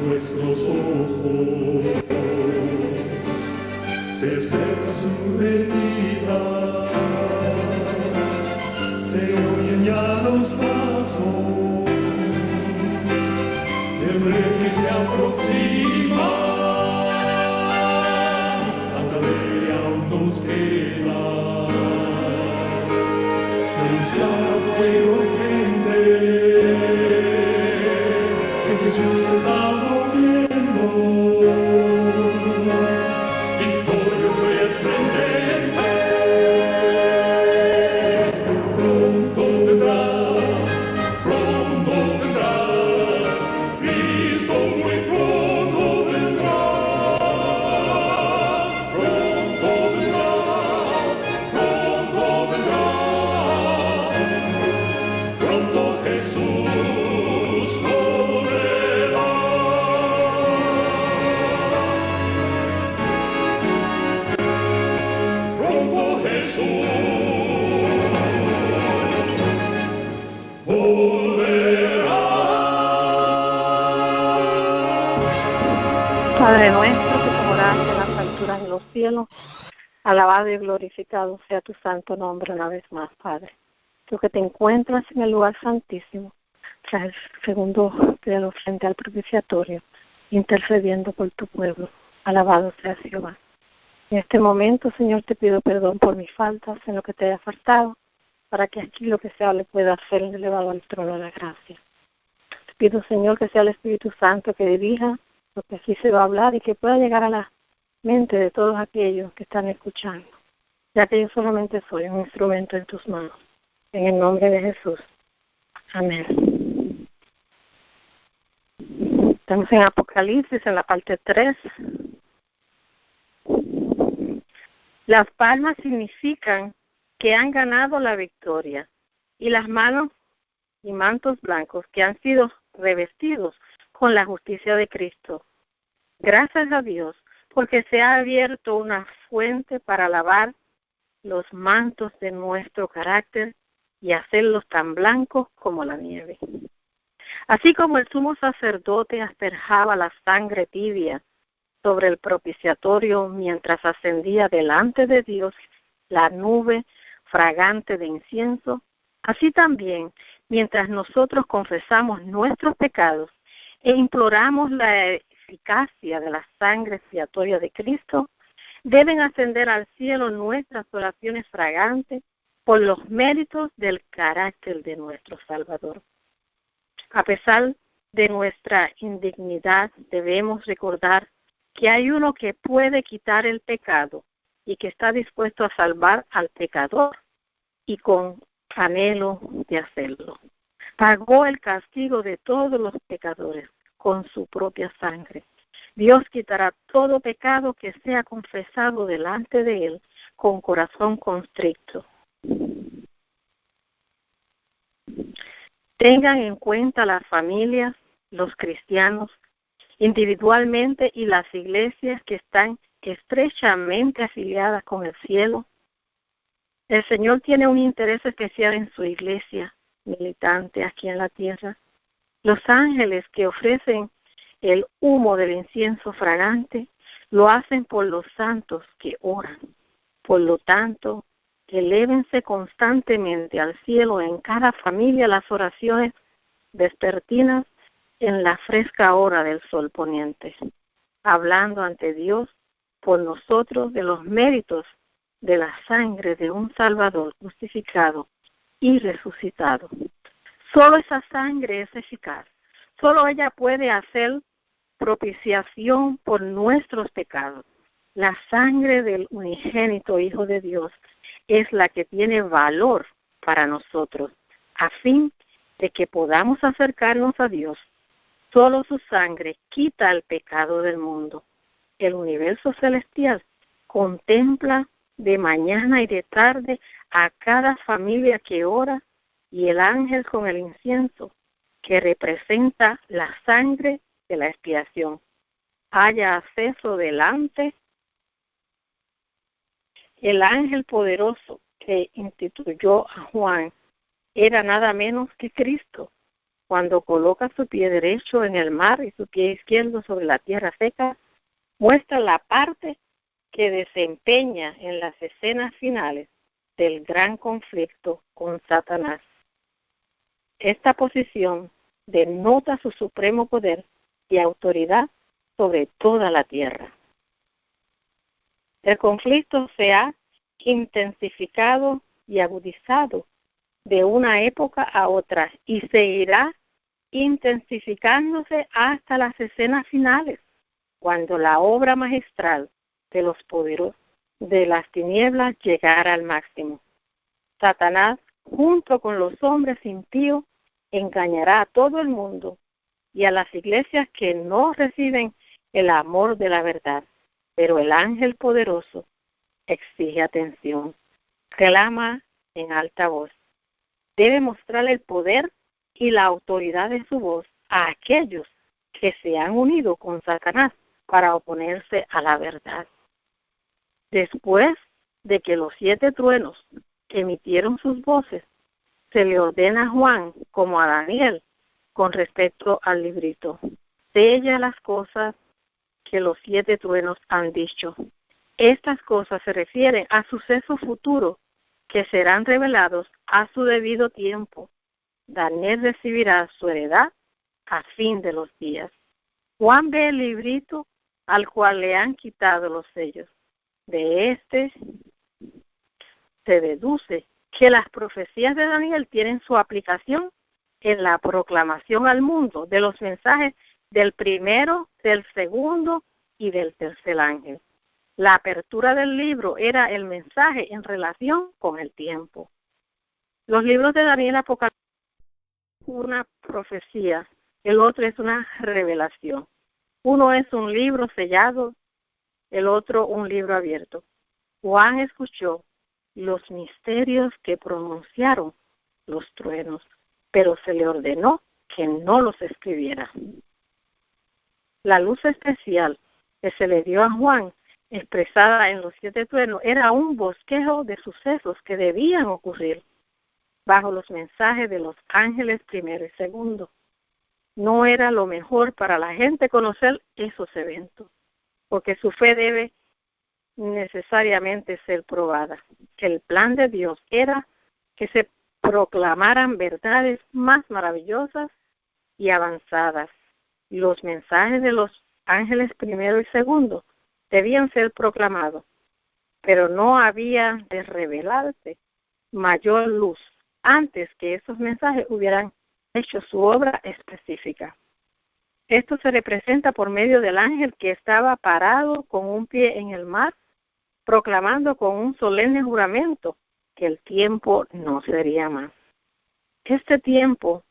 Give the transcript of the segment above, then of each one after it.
nuestros ojos, se seca su herida, se oyen ya los pasos del rey que se aproxima, tanta ley aún nos queda, anunciar al pueblo urgente que Jesús está volviendo, victorioso y esplendente, pronto vendrá, Cristo muy pronto vendrá, pronto Jesús volverá. Pronto Jesús volverá. Padre nuestro que moras en las alturas de los cielos, alabado y glorificado sea tu santo nombre una vez más, Padre. Tú que te encuentras en el lugar santísimo, tras el segundo dedo frente al propiciatorio, intercediendo por tu pueblo. Alabado sea Jehová. En este momento, Señor, te pido perdón por mis faltas en lo que te haya faltado, para que aquí lo que se hable pueda ser elevado al trono de la gracia. Te pido, Señor, que sea el Espíritu Santo que dirija lo que aquí se va a hablar y que pueda llegar a la mente de todos aquellos que están escuchando, ya que yo solamente soy un instrumento en tus manos. En el nombre de Jesús. Amén. Estamos en Apocalipsis, en la parte 3. Las palmas significan que han ganado la victoria, y las manos y mantos blancos que han sido revestidos con la justicia de Cristo. Gracias a Dios, porque se ha abierto una fuente para lavar los mantos de nuestro carácter y hacerlos tan blancos como la nieve. Así como el sumo sacerdote asperjaba la sangre tibia sobre el propiciatorio mientras ascendía delante de Dios la nube fragante de incienso, así también, mientras nosotros confesamos nuestros pecados e imploramos la eficacia de la sangre expiatoria de Cristo, deben ascender al cielo nuestras oraciones fragantes por los méritos del carácter de nuestro Salvador. A pesar de nuestra indignidad, debemos recordar que hay uno que puede quitar el pecado y que está dispuesto a salvar al pecador y con anhelo de hacerlo. Pagó el castigo de todos los pecadores con su propia sangre. Dios quitará todo pecado que sea confesado delante de Él con corazón constricto. Tengan en cuenta las familias, los cristianos, individualmente y las iglesias que están estrechamente afiliadas con el cielo. El Señor tiene un interés especial en su iglesia militante aquí en la tierra. Los ángeles que ofrecen el humo del incienso fragante lo hacen por los santos que oran. Por lo tanto, elévense constantemente al cielo en cada familia las oraciones vespertinas en la fresca hora del sol poniente, hablando ante Dios por nosotros de los méritos de la sangre de un Salvador crucificado y resucitado. Solo esa sangre es eficaz. Solo ella puede hacer propiciación por nuestros pecados. La sangre del unigénito Hijo de Dios es la que tiene valor para nosotros, a fin de que podamos acercarnos a Dios. Solo su sangre quita el pecado del mundo. El universo celestial contempla de mañana y de tarde a cada familia que ora, y el ángel con el incienso, que representa la sangre de la expiación, haya acceso delante. El ángel poderoso que instituyó a Juan era nada menos que Cristo, cuando coloca su pie derecho en el mar y su pie izquierdo sobre la tierra seca, muestra la parte que desempeña en las escenas finales del gran conflicto con Satanás. Esta posición denota su supremo poder y autoridad sobre toda la tierra. El conflicto se ha intensificado y agudizado de una época a otra y seguirá intensificándose hasta las escenas finales, cuando la obra magistral de los poderosos de las tinieblas llegara al máximo. Satanás, junto con los hombres impíos, engañará a todo el mundo y a las iglesias que no reciben el amor de la verdad. Pero el ángel poderoso exige atención, clama en alta voz. Debe mostrar el poder y la autoridad de su voz a aquellos que se han unido con Satanás para oponerse a la verdad. Después de que los 7 truenos emitieron sus voces, se le ordena a Juan, como a Daniel, con respecto al librito: sella las cosas que los 7 truenos han dicho. Estas cosas se refieren a sucesos futuros que serán revelados a su debido tiempo. Daniel recibirá su heredad a fin de los días. Juan ve el librito al cual le han quitado los sellos. De este se deduce que las profecías de Daniel tienen su aplicación en la proclamación al mundo de los mensajes del primero, del segundo y del tercer ángel. La apertura del libro era el mensaje en relación con el tiempo. Los libros de Daniel Apocalipsis una profecía, el otro es una revelación. Uno es un libro sellado, el otro un libro abierto. Juan escuchó los misterios que pronunciaron los truenos, pero se le ordenó que no los escribiera. La luz especial que se le dio a Juan, expresada en los 7 truenos, era un bosquejo de sucesos que debían ocurrir bajo los mensajes de los ángeles primero y segundo. No era lo mejor para la gente conocer esos eventos, porque su fe debe necesariamente ser probada. El plan de Dios era que se proclamaran verdades más maravillosas y avanzadas. Los mensajes de los ángeles primero y segundo debían ser proclamados, pero no había de revelarse mayor luz antes que esos mensajes hubieran hecho su obra específica. Esto se representa por medio del ángel que estaba parado con un pie en el mar, proclamando con un solemne juramento que el tiempo no sería más. Este tiempo,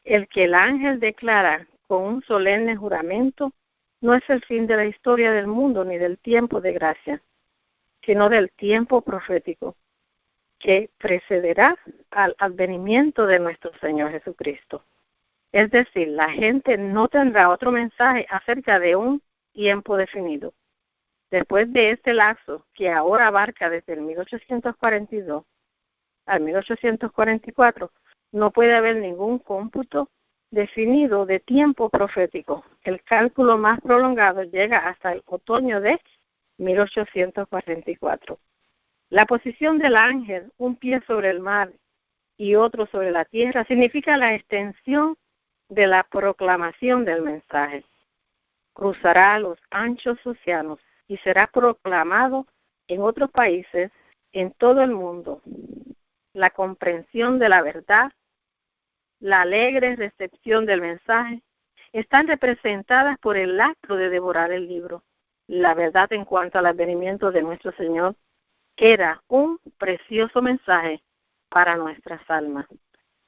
el que el ángel declara con un solemne juramento, no es el fin de la historia del mundo ni del tiempo de gracia, sino del tiempo profético que precederá al advenimiento de nuestro Señor Jesucristo. Es decir, la gente no tendrá otro mensaje acerca de un tiempo definido. Después de este lapso, que ahora abarca desde el 1842 al 1844, no puede haber ningún cómputo definido de tiempo profético. El cálculo más prolongado llega hasta el otoño de 1844. La posición del ángel, un pie sobre el mar y otro sobre la tierra, significa la extensión de la proclamación del mensaje. Cruzará los anchos océanos y será proclamado en otros países, en todo el mundo. La comprensión de la verdad, la alegre recepción del mensaje, están representadas por el acto de devorar el libro. La verdad en cuanto al advenimiento de nuestro Señor era un precioso mensaje para nuestras almas.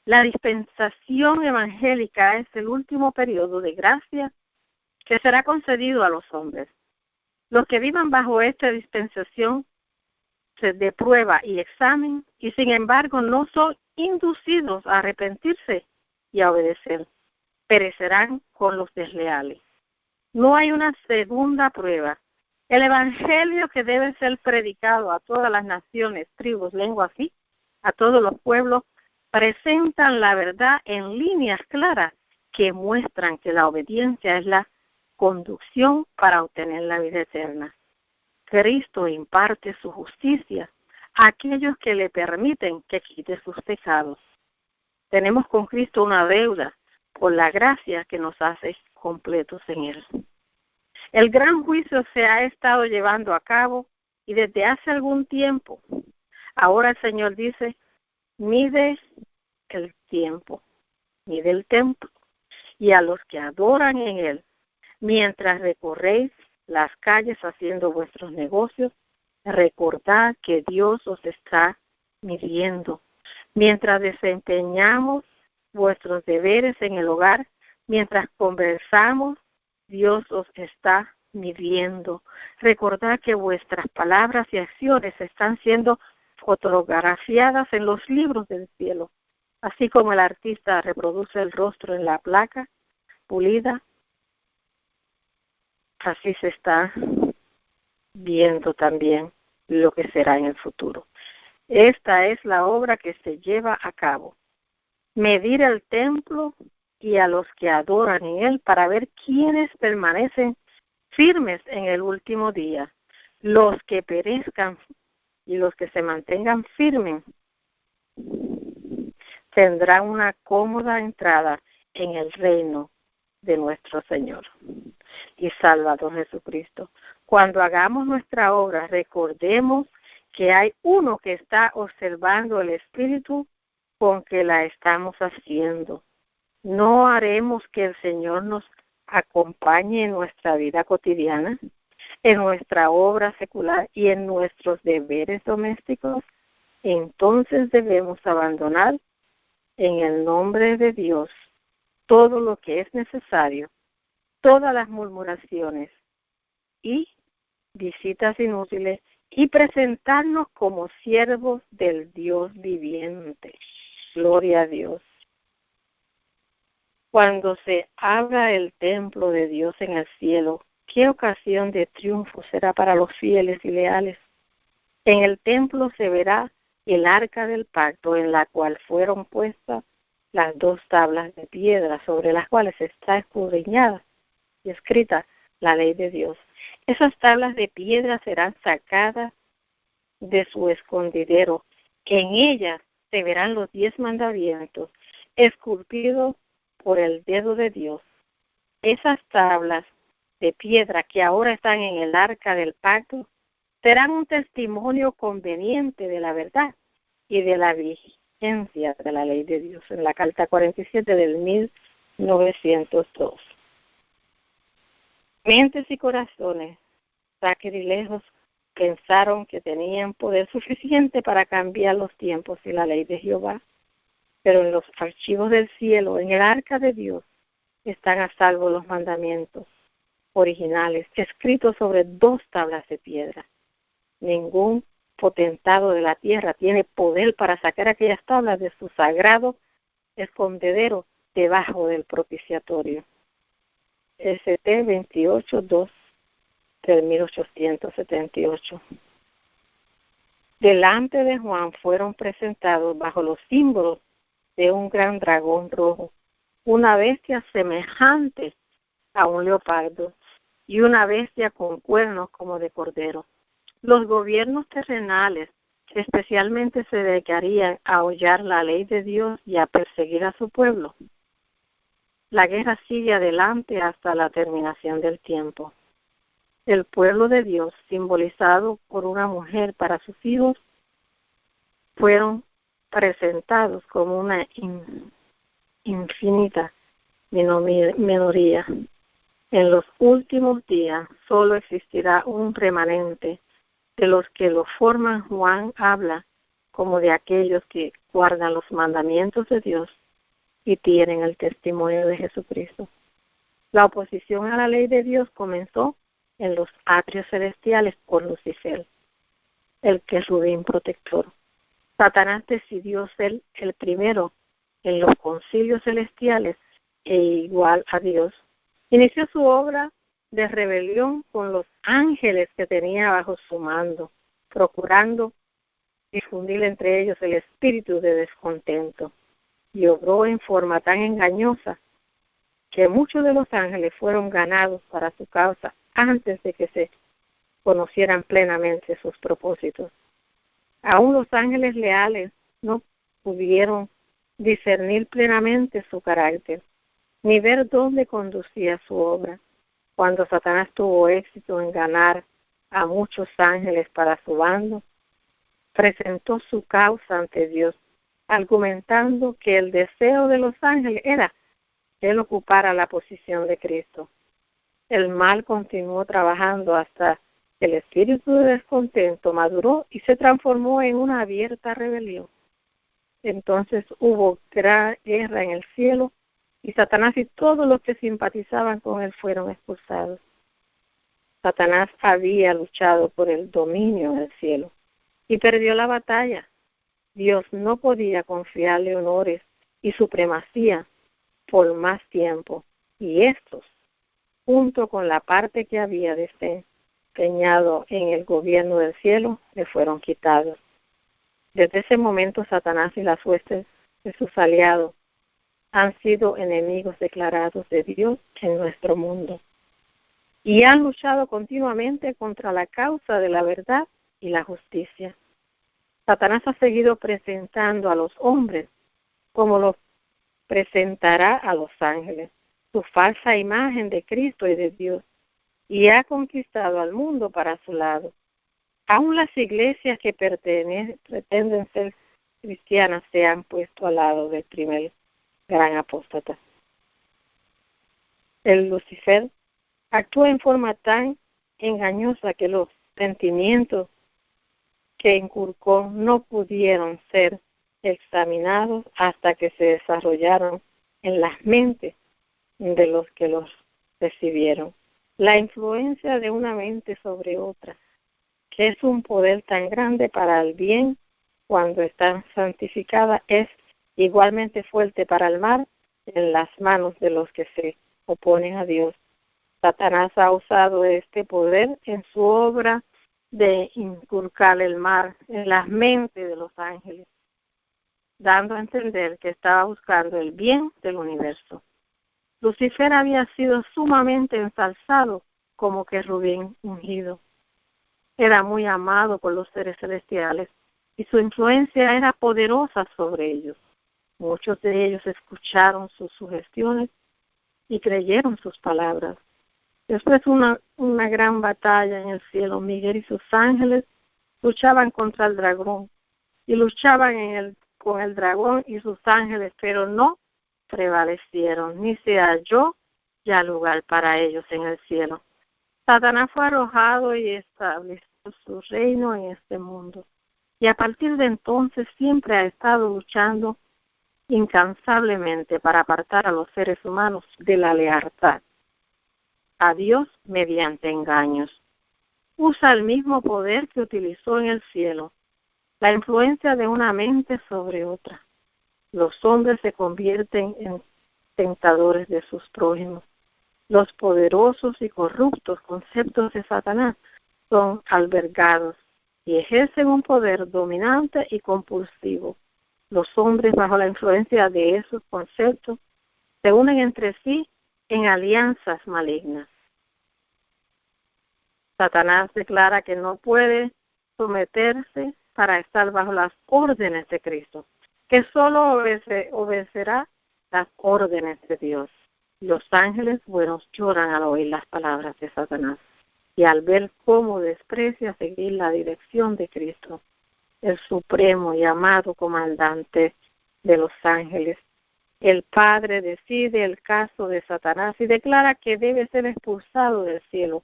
La dispensación evangélica es el último periodo de gracia que será concedido a los hombres. Los que vivan bajo esta dispensación de prueba y examen, y sin embargo no son inducidos a arrepentirse y a obedecer, perecerán con los desleales. No hay una segunda prueba. El evangelio que debe ser predicado a todas las naciones, tribus, lenguas y a todos los pueblos presentan la verdad en líneas claras que muestran que la obediencia es la conducción para obtener la vida eterna. Cristo imparte su justicia a aquellos que le permiten que quite sus pecados. Tenemos con Cristo una deuda por la gracia que nos hace completos en Él. El gran juicio se ha estado llevando a cabo y desde hace algún tiempo. Ahora el Señor dice, mide el tiempo, mide el templo, y a los que adoran en Él, mientras recorréis las calles haciendo vuestros negocios, recordad que Dios os está midiendo. Mientras desempeñamos vuestros deberes en el hogar, mientras conversamos, Dios os está midiendo. Recordad que vuestras palabras y acciones están siendo fotografiadas en los libros del cielo, así como el artista reproduce el rostro en la placa pulida, así se está viendo también lo que será en el futuro. Esta es la obra que se lleva a cabo. Medir el templo y a los que adoran en él para ver quiénes permanecen firmes en el último día. Los que perezcan y los que se mantengan firmes tendrán una cómoda entrada en el reino de nuestro Señor y Salvador Jesucristo. Cuando hagamos nuestra obra, recordemos que hay uno que está observando el espíritu con que la estamos haciendo. ¿No haremos que el Señor nos acompañe en nuestra vida cotidiana, en nuestra obra secular y en nuestros deberes domésticos? Entonces debemos abandonar en el nombre de Dios todo lo que es necesario, todas las murmuraciones y visitas inútiles, y presentarnos como siervos del Dios viviente. Gloria a Dios. Cuando se abra el templo de Dios en el cielo, ¿qué ocasión de triunfo será para los fieles y leales? En el templo se verá el arca del pacto, en la cual fueron puestas las 2 tablas de piedra sobre las cuales está escudriñada y escrita la ley de Dios. Esas tablas de piedra serán sacadas de su escondidero. En ellas se verán los 10 mandamientos esculpidos por el dedo de Dios. Esas tablas de piedra que ahora están en el arca del pacto serán un testimonio conveniente de la verdad y de la vigencia de la ley de Dios, en la Carta 47 del 1902. Mentes y corazones sacrilegos pensaron que tenían poder suficiente para cambiar los tiempos y la ley de Jehová, pero en los archivos del cielo, en el arca de Dios, están a salvo los mandamientos originales, escritos sobre 2 tablas de piedra. Ningún potentado de la tierra tiene poder para sacar aquellas tablas de su sagrado escondedero debajo del propiciatorio. ST 28.2 del 1878. Delante de Juan fueron presentados bajo los símbolos de un gran dragón rojo, una bestia semejante a un leopardo y una bestia con cuernos como de cordero. Los gobiernos terrenales especialmente se dedicarían a hollar la ley de Dios y a perseguir a su pueblo. La guerra sigue adelante hasta la terminación del tiempo. El pueblo de Dios, simbolizado por una mujer para sus hijos, fueron presentados como una infinita minoría. En los últimos días solo existirá un remanente. De los que lo forman, Juan habla como de aquellos que guardan los mandamientos de Dios y tienen el testimonio de Jesucristo. La oposición a la ley de Dios comenzó en los atrios celestiales por Lucifer, el querubín protector. Satanás decidió ser el primero en los concilios celestiales e igual a Dios. Inició su obra de rebelión con los ángeles que tenía bajo su mando, procurando difundir entre ellos el espíritu de descontento. y obró en forma tan engañosa que muchos de los ángeles fueron ganados para su causa antes de que se conocieran plenamente sus propósitos. Aún los ángeles leales no pudieron discernir plenamente su carácter, ni ver dónde conducía su obra. Cuando Satanás tuvo éxito en ganar a muchos ángeles para su bando, presentó su causa ante Dios, argumentando que el deseo de los ángeles era que él ocupara la posición de Cristo. El mal continuó trabajando hasta que el espíritu de descontento maduró y se transformó en una abierta rebelión. Entonces hubo gran guerra en el cielo y Satanás y todos los que simpatizaban con él fueron expulsados. Satanás había luchado por el dominio del cielo y perdió la batalla. Dios no podía confiarle honores y supremacía por más tiempo, y estos, junto con la parte que había desempeñado en el gobierno del cielo, le fueron quitados. Desde ese momento Satanás y las huestes de sus aliados han sido enemigos declarados de Dios en nuestro mundo y han luchado continuamente contra la causa de la verdad y la justicia. Satanás ha seguido presentando a los hombres como los presentará a los ángeles, su falsa imagen de Cristo y de Dios, y ha conquistado al mundo para su lado. Aún las iglesias que pretenden ser cristianas se han puesto al lado del primer gran apóstata. El Lucifer actúa en forma tan engañosa que los sentimientos que inculcó no pudieron ser examinados hasta que se desarrollaron en las mentes de los que los recibieron. La influencia de una mente sobre otra, que es un poder tan grande para el bien cuando está santificada, es igualmente fuerte para el mal en las manos de los que se oponen a Dios. Satanás ha usado este poder en su obra de inculcar el mal en las mentes de los ángeles, dando a entender que estaba buscando el bien del universo. Lucifer había sido sumamente ensalzado como querubín ungido. Era muy amado por los seres celestiales y su influencia era poderosa sobre ellos. Muchos de ellos escucharon sus sugestiones y creyeron sus palabras. Después una gran batalla en el cielo, Miguel y sus ángeles luchaban contra el dragón y luchaban con el dragón y sus ángeles, pero no prevalecieron, ni se halló ya lugar para ellos en el cielo. Satanás fue arrojado y estableció su reino en este mundo. Y a partir de entonces siempre ha estado luchando incansablemente para apartar a los seres humanos de la lealtad a Dios mediante engaños. Usa el mismo poder que utilizó en el cielo, la influencia de una mente sobre otra. Los hombres se convierten en tentadores de sus prójimos. Los poderosos y corruptos conceptos de Satanás son albergados y ejercen un poder dominante y compulsivo. Los hombres, bajo la influencia de esos conceptos, se unen entre sí en alianzas malignas. Satanás declara que no puede someterse para estar bajo las órdenes de Cristo, que solo obedecerá las órdenes de Dios. Los ángeles buenos lloran al oír las palabras de Satanás y al ver cómo desprecia seguir la dirección de Cristo, el supremo y amado comandante de los ángeles. El Padre decide el caso de Satanás y declara que debe ser expulsado del cielo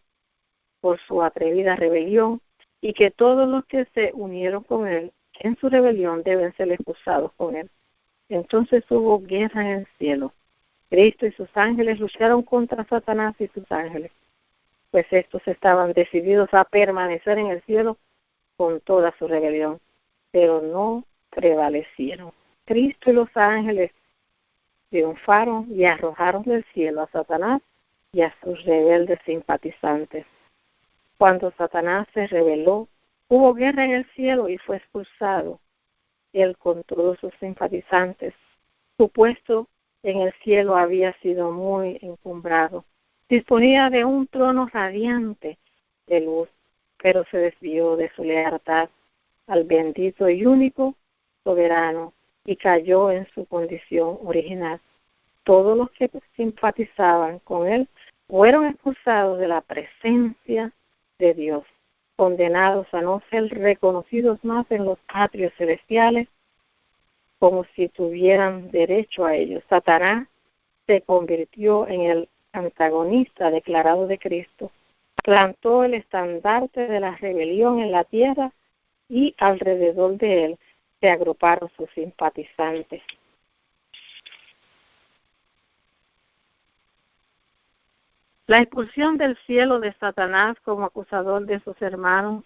por su atrevida rebelión y que todos los que se unieron con él en su rebelión deben ser expulsados con él. Entonces hubo guerra en el cielo. Cristo y sus ángeles lucharon contra Satanás y sus ángeles, pues estos estaban decididos a permanecer en el cielo con toda su rebelión, pero no prevalecieron. Cristo y los ángeles triunfaron y arrojaron del cielo a Satanás y a sus rebeldes simpatizantes. Cuando Satanás se rebeló, hubo guerra en el cielo y fue expulsado, él con todos sus simpatizantes, Su puesto en el cielo había sido muy encumbrado. Disponía de un trono radiante de luz, pero se desvió de su lealtad al bendito y único soberano y cayó en su condición original. Todos los que simpatizaban con él fueron expulsados de la presencia de Dios, condenados a no ser reconocidos más en los atrios celestiales como si tuvieran derecho a ellos. Satanás se convirtió en el antagonista declarado de Cristo, plantó el estandarte de la rebelión en la tierra y alrededor de él se agruparon sus simpatizantes. La expulsión del cielo de Satanás como acusador de sus hermanos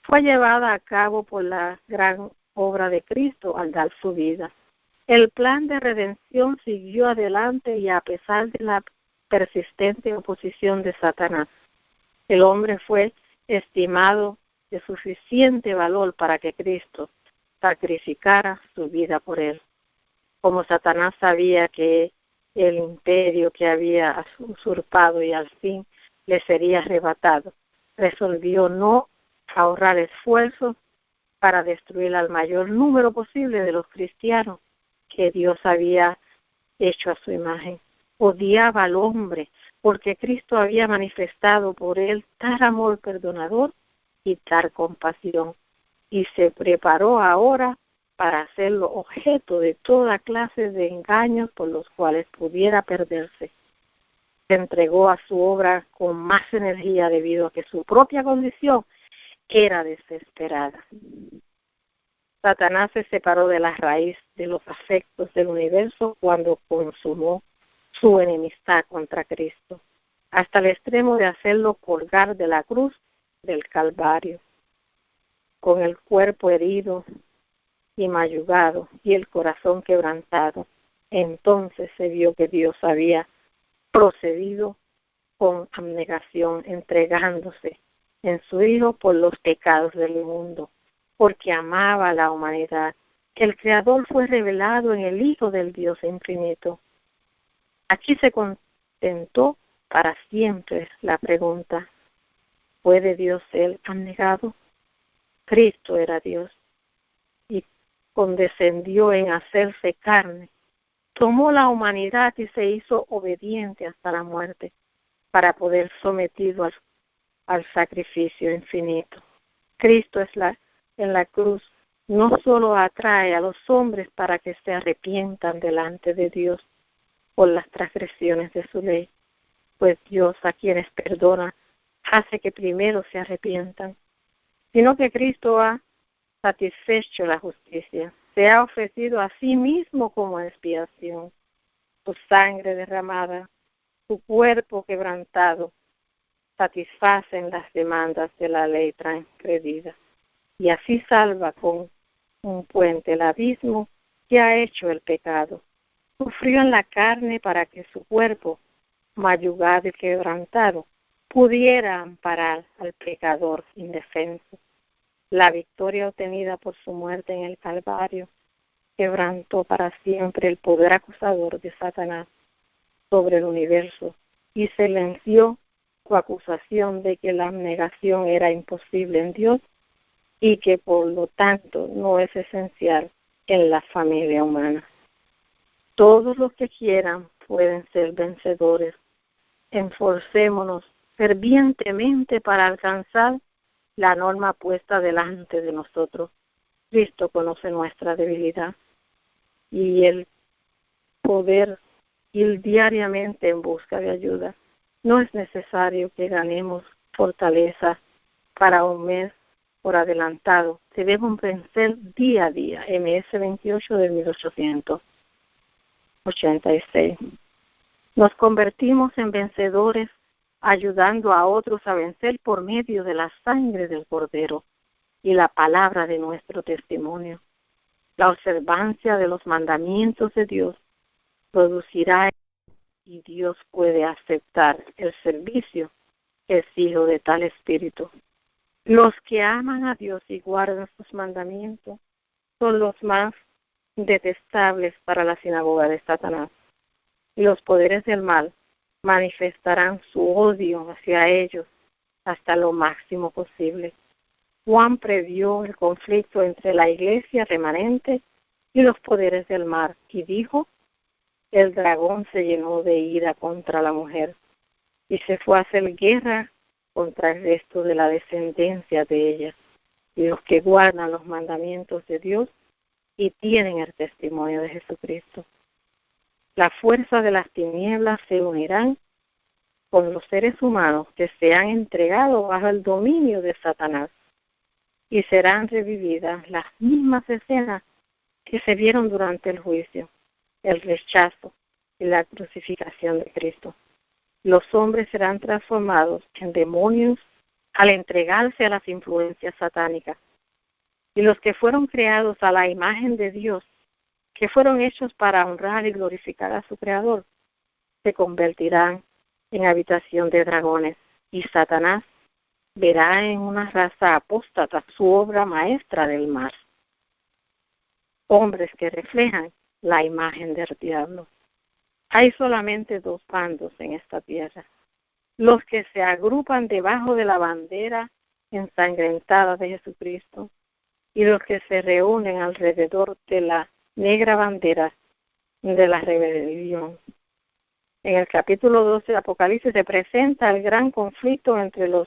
fue llevada a cabo por la gran obra de Cristo al dar su vida. El plan de redención siguió adelante y a pesar de la persistente oposición de Satanás, el hombre fue estimado de suficiente valor para que Cristo sacrificara su vida por él. Como Satanás sabía que el imperio que había usurpado y al fin le sería arrebatado, resolvió no ahorrar esfuerzos para destruir al mayor número posible de los cristianos que Dios había hecho a su imagen. Odiaba al hombre porque Cristo había manifestado por él tal amor perdonador y tal compasión, y se preparó ahora para hacerlo objeto de toda clase de engaños por los cuales pudiera perderse. Se entregó a su obra con más energía debido a que su propia condición era desesperada. Satanás se separó de la raíz de los afectos del universo cuando consumó su enemistad contra Cristo, hasta el extremo de hacerlo colgar de la cruz del Calvario, con el cuerpo herido y mayugado y el corazón quebrantado. Entonces se vio que Dios había procedido con abnegación, entregándose en su Hijo por los pecados del mundo, porque amaba a la humanidad. El Creador fue revelado en el Hijo del Dios infinito. Aquí se contentó para siempre la pregunta: ¿puede Dios ser abnegado? Cristo era Dios y condescendió en hacerse carne. Tomó la humanidad y se hizo obediente hasta la muerte para poder sometido al sacrificio infinito. Cristo en la cruz no solo atrae a los hombres para que se arrepientan delante de Dios por las transgresiones de su ley, pues Dios a quienes perdona hace que primero se arrepientan, sino que Cristo ha satisfecho la justicia, se ha ofrecido a sí mismo como expiación. Su sangre derramada, su cuerpo quebrantado, satisfacen las demandas de la ley transgredida, y así salva con un puente el abismo que ha hecho el pecado. Sufrió en la carne para que su cuerpo, mayugado y quebrantado, pudiera amparar al pecador indefenso. La victoria obtenida por su muerte en el Calvario quebrantó para siempre el poder acusador de Satanás sobre el universo y silenció su acusación de que la abnegación era imposible en Dios y que por lo tanto no es esencial en la familia humana. Todos los que quieran pueden ser vencedores. Esforcémonos fervientemente para alcanzar la norma puesta delante de nosotros. Cristo conoce nuestra debilidad y el poder ir diariamente en busca de ayuda. No es necesario que ganemos fortaleza para un mes por adelantado. Debemos vencer día a día. MS 28 de 1886. Nos convertimos en vencedores ayudando a otros a vencer por medio de la sangre del Cordero y la palabra de nuestro testimonio. La observancia de los mandamientos de Dios producirá y Dios puede aceptar el servicio que es hijo de tal espíritu. Los que aman a Dios y guardan sus mandamientos son los más detestables para la sinagoga de Satanás. Y los poderes del mal manifestarán su odio hacia ellos hasta lo máximo posible. Juan previó el conflicto entre la iglesia remanente y los poderes del mal y dijo: el dragón se llenó de ira contra la mujer y se fue a hacer guerra contra el resto de la descendencia de ella y los que guardan los mandamientos de Dios y tienen el testimonio de Jesucristo. La fuerza de las tinieblas se unirán con los seres humanos que se han entregado bajo el dominio de Satanás y serán revividas las mismas escenas que se vieron durante el juicio, el rechazo y la crucificación de Cristo. Los hombres serán transformados en demonios al entregarse a las influencias satánicas. Y los que fueron creados a la imagen de Dios, que fueron hechos para honrar y glorificar a su Creador, se convertirán en habitación de dragones, y Satanás verá en una raza apóstata su obra maestra del mal. Hombres que reflejan la imagen del diablo. Hay solamente dos bandos en esta tierra: los que se agrupan debajo de la bandera ensangrentada de Jesucristo y los que se reúnen alrededor de la negra bandera de la rebelión. En el capítulo 12 de Apocalipsis se presenta el gran conflicto entre los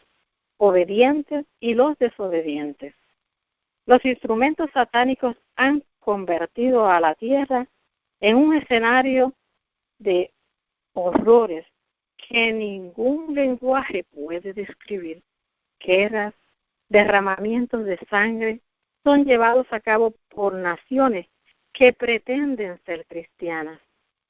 obedientes y los desobedientes. Los instrumentos satánicos han convertido a la tierra en un escenario de horrores que ningún lenguaje puede describir. Guerras, derramamientos de sangre son llevados a cabo por naciones que pretenden ser cristianas.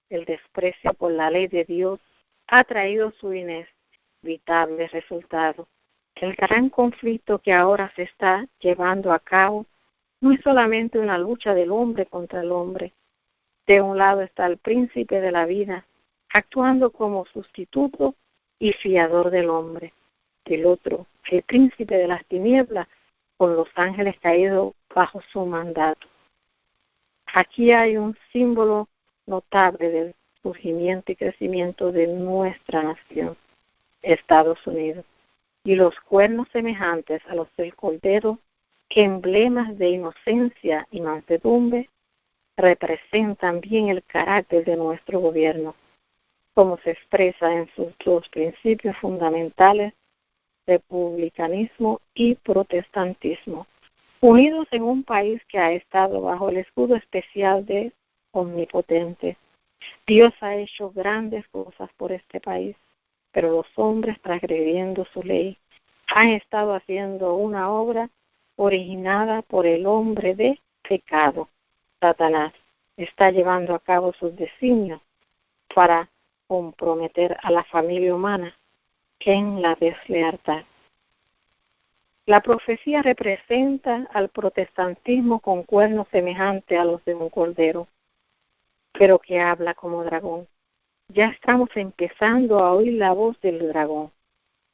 El desprecio por la ley de Dios ha traído su inevitable resultado. El gran conflicto que ahora se está llevando a cabo no es solamente una lucha del hombre contra el hombre. De un lado está el príncipe de la vida, actuando como sustituto y fiador del hombre. Del otro, el príncipe de las tinieblas, con los ángeles caídos bajo su mandato. Aquí hay un símbolo notable del surgimiento y crecimiento de nuestra nación, Estados Unidos, y los cuernos semejantes a los del cordero, emblemas de inocencia y mansedumbre, representan bien el carácter de nuestro gobierno, como se expresa en sus dos principios fundamentales: republicanismo y protestantismo, unidos en un país que ha estado bajo el escudo especial de Omnipotente. Dios ha hecho grandes cosas por este país, pero los hombres, transgrediendo su ley, han estado haciendo una obra originada por el hombre de pecado. Satanás está llevando a cabo sus designios para comprometer a la familia humana en la deslealtad. La profecía representa al protestantismo con cuernos semejantes a los de un cordero, pero que habla como dragón. Ya estamos empezando a oír la voz del dragón.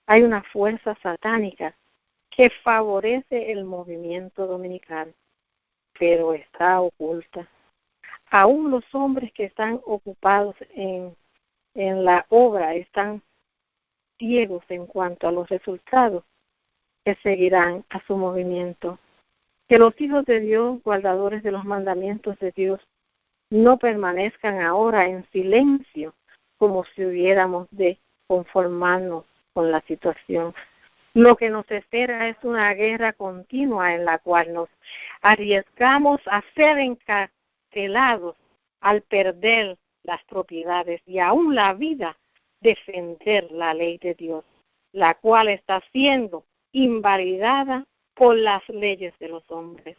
Hay una fuerza satánica que favorece el movimiento dominical, pero está oculta. Aún los hombres que están ocupados en la obra están ciegos en cuanto a los resultados que seguirán a su movimiento. Que los hijos de Dios, guardadores de los mandamientos de Dios, no permanezcan ahora en silencio como si hubiéramos de conformarnos con la situación. Lo que nos espera es una guerra continua en la cual nos arriesgamos a ser encarcelados al perder las propiedades y aún la vida, defender la ley de Dios, la cual está siendo invalidada por las leyes de los hombres.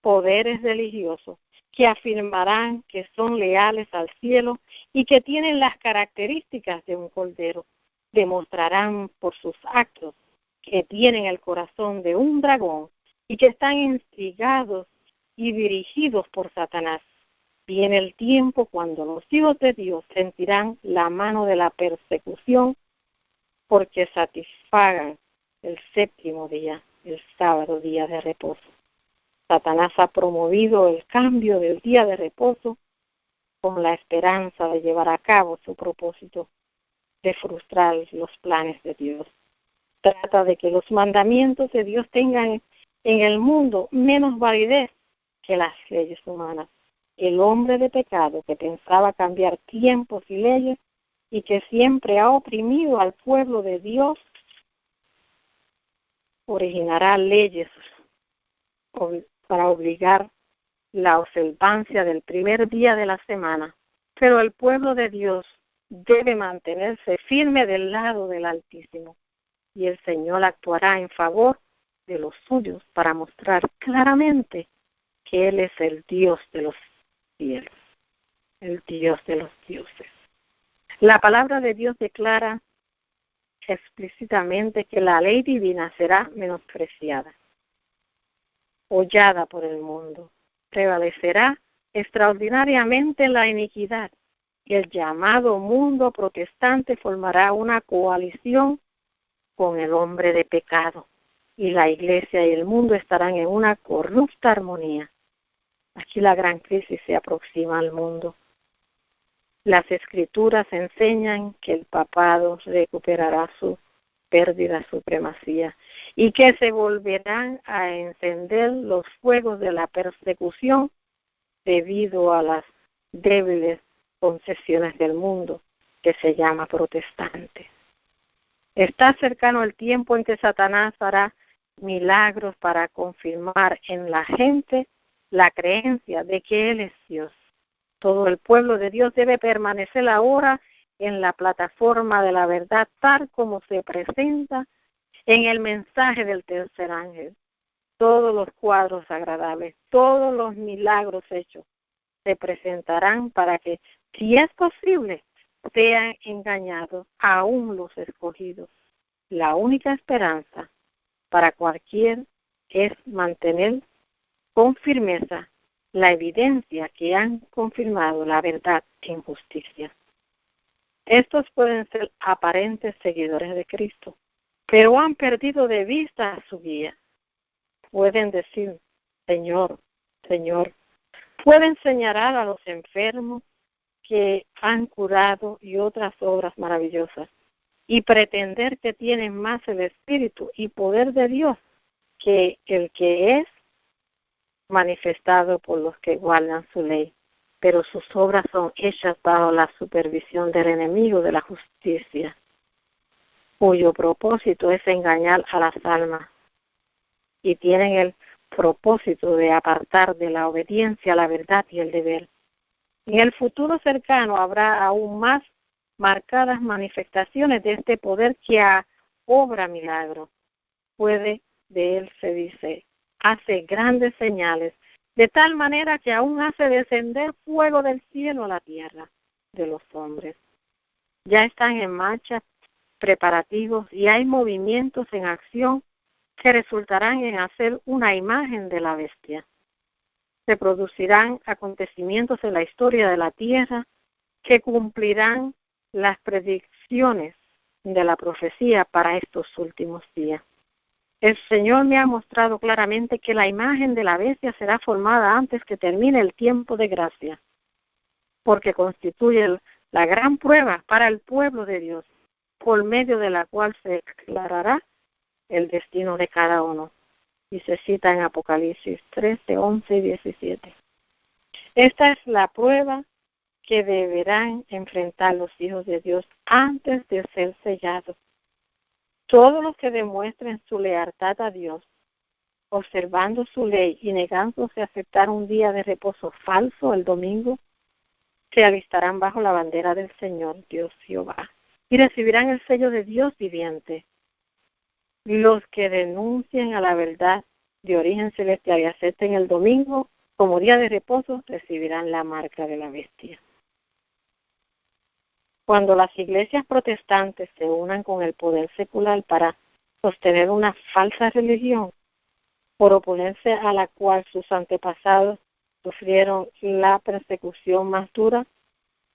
Poderes religiosos que afirmarán que son leales al cielo y que tienen las características de un cordero, demostrarán por sus actos que tienen el corazón de un dragón y que están instigados y dirigidos por Satanás. Viene el tiempo cuando los hijos de Dios sentirán la mano de la persecución porque satisfagan el séptimo día, el sábado, día de reposo. Satanás ha promovido el cambio del día de reposo con la esperanza de llevar a cabo su propósito de frustrar los planes de Dios. Trata de que los mandamientos de Dios tengan en el mundo menos validez que las leyes humanas. El hombre de pecado que pensaba cambiar tiempos y leyes y que siempre ha oprimido al pueblo de Dios, originará leyes para obligar la observancia del primer día de la semana. Pero el pueblo de Dios debe mantenerse firme del lado del Altísimo, y el Señor actuará en favor de los suyos para mostrar claramente que Él es el Dios de los cielos, el Dios de los dioses. La palabra de Dios declara explícitamente que la ley divina será menospreciada, hollada por el mundo. Prevalecerá extraordinariamente la iniquidad, y el llamado mundo protestante formará una coalición con el hombre de pecado, y la iglesia y el mundo estarán en una corrupta armonía. Aquí la gran crisis se aproxima al mundo. Las escrituras enseñan que el papado recuperará su perdida supremacía y que se volverán a encender los fuegos de la persecución debido a las débiles concesiones del mundo que se llama protestante. Está cercano el tiempo en que Satanás hará milagros para confirmar en la gente la creencia de que Él es Dios. Todo el pueblo de Dios debe permanecer ahora en la plataforma de la verdad tal como se presenta en el mensaje del tercer ángel. Todos los cuadros agradables, todos los milagros hechos se presentarán para que, si es posible, sean engañados aún los escogidos. La única esperanza para cualquier es mantener con firmeza la evidencia que han confirmado la verdad en justicia. Estos pueden ser aparentes seguidores de Cristo, pero han perdido de vista a su guía. Pueden decir, Señor, Señor. Pueden señalar a los enfermos que han curado y otras obras maravillosas, y pretender que tienen más el Espíritu y poder de Dios que el que es manifestado por los que guardan su ley. Pero sus obras son hechas bajo la supervisión del enemigo de la justicia, cuyo propósito es engañar a las almas, y tienen el propósito de apartar de la obediencia a la verdad y el deber. En el futuro cercano habrá aún más marcadas manifestaciones de este poder que obra milagros. Puede, de él se dice, hace grandes señales, de tal manera que aún hace descender fuego del cielo a la tierra de los hombres. Ya están en marcha preparativos y hay movimientos en acción que resultarán en hacer una imagen de la bestia. Se producirán acontecimientos en la historia de la tierra que cumplirán las predicciones de la profecía para estos últimos días. El Señor me ha mostrado claramente que la imagen de la bestia será formada antes que termine el tiempo de gracia, porque constituye la gran prueba para el pueblo de Dios, por medio de la cual se declarará el destino de cada uno. Y se cita en Apocalipsis 13, 11 y 17. Esta es la prueba que deberán enfrentar los hijos de Dios antes de ser sellados. Todos los que demuestren su lealtad a Dios, observando su ley y negándose a aceptar un día de reposo falso el domingo, se alistarán bajo la bandera del Señor Dios Jehová y recibirán el sello de Dios viviente. Los que denuncien a la verdad de origen celestial y acepten el domingo como día de reposo recibirán la marca de la bestia. Cuando las iglesias protestantes se unan con el poder secular para sostener una falsa religión, por oponerse a la cual sus antepasados sufrieron la persecución más dura,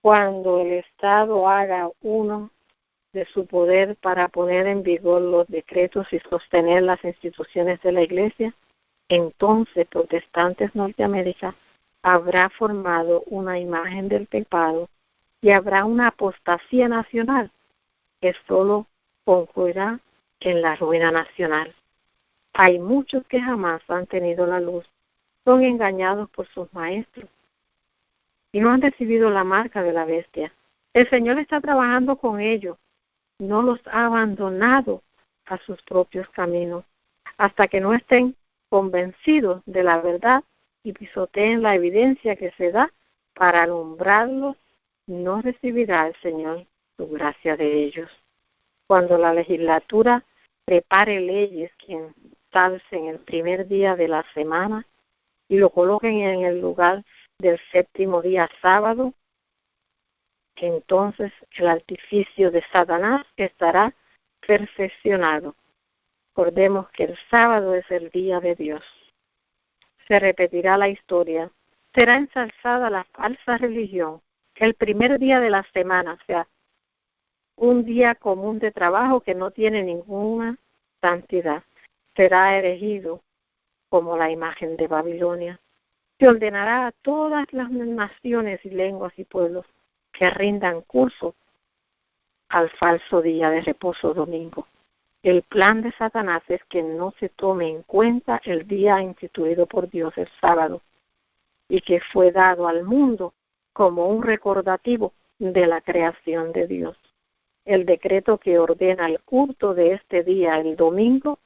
cuando el Estado haga uno de su poder para poner en vigor los decretos y sostener las instituciones de la iglesia, Entonces, protestantes Norteamérica habrá formado una imagen del pecado y habrá una apostasía nacional que solo concluirá en la ruina nacional. Hay muchos que jamás han tenido la luz, son engañados por sus maestros y no han recibido la marca de la bestia. El Señor está trabajando con ellos, no los ha abandonado a sus propios caminos, hasta que no estén convencidos de la verdad y pisoteen la evidencia que se da para alumbrarlos, no recibirá el Señor su gracia de ellos. Cuando la legislatura prepare leyes que ensalcen el primer día de la semana y lo coloquen en el lugar del séptimo día sábado, entonces el artificio de Satanás estará perfeccionado. Recordemos que el sábado es el día de Dios. Se repetirá la historia. Será ensalzada la falsa religión el primer día de la semana, o sea, un día común de trabajo que no tiene ninguna santidad. Será erigido como la imagen de Babilonia. Se ordenará a todas las naciones y lenguas y pueblos que rindan curso al falso día de reposo domingo. El plan de Satanás es que no se tome en cuenta el día instituido por Dios, el sábado, y que fue dado al mundo como un recordativo de la creación de Dios. El decreto que ordena el culto de este día, el domingo,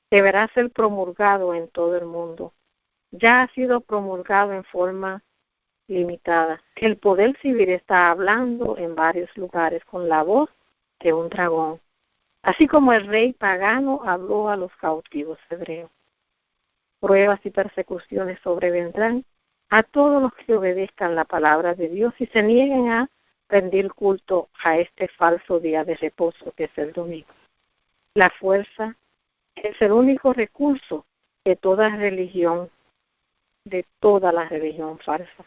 deberá ser promulgado en todo el mundo. Ya ha sido promulgado en forma limitada. El poder civil está hablando en varios lugares con la voz de un dragón, así como el rey pagano habló a los cautivos hebreos. Pruebas y persecuciones sobrevendrán a todos los que obedezcan la palabra de Dios y se nieguen a rendir culto a este falso día de reposo que es el domingo. La fuerza es el único recurso de toda la religión falsa.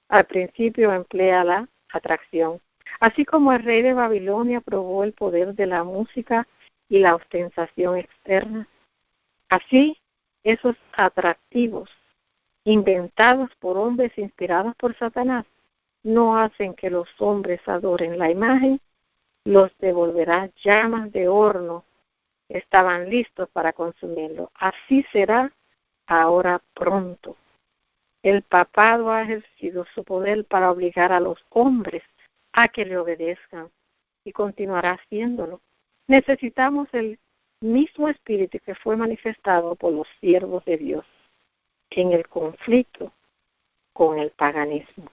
Al principio emplea la atracción. Así como el rey de Babilonia probó el poder de la música y la ostentación externa, así esos atractivos inventados por hombres inspirados por Satanás no hacen que los hombres adoren la imagen, los devolverá llamas de horno, estaban listos para consumirlo. Así será ahora pronto. El papado ha ejercido su poder para obligar a los hombres a que le obedezcan y continuará haciéndolo. Necesitamos el mismo espíritu que fue manifestado por los siervos de Dios en el conflicto con el paganismo.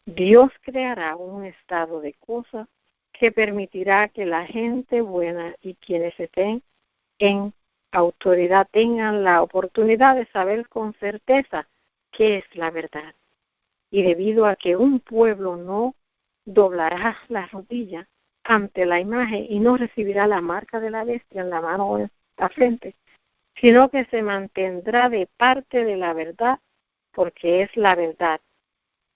Dios creará un estado de cosas que permitirá que la gente buena y quienes estén en autoridad tengan la oportunidad de saber con certeza qué es la verdad. Y debido a que un pueblo no doblará la rodilla ante la imagen y no recibirá la marca de la bestia en la mano o en la frente, sino que se mantendrá de parte de la verdad, porque es la verdad.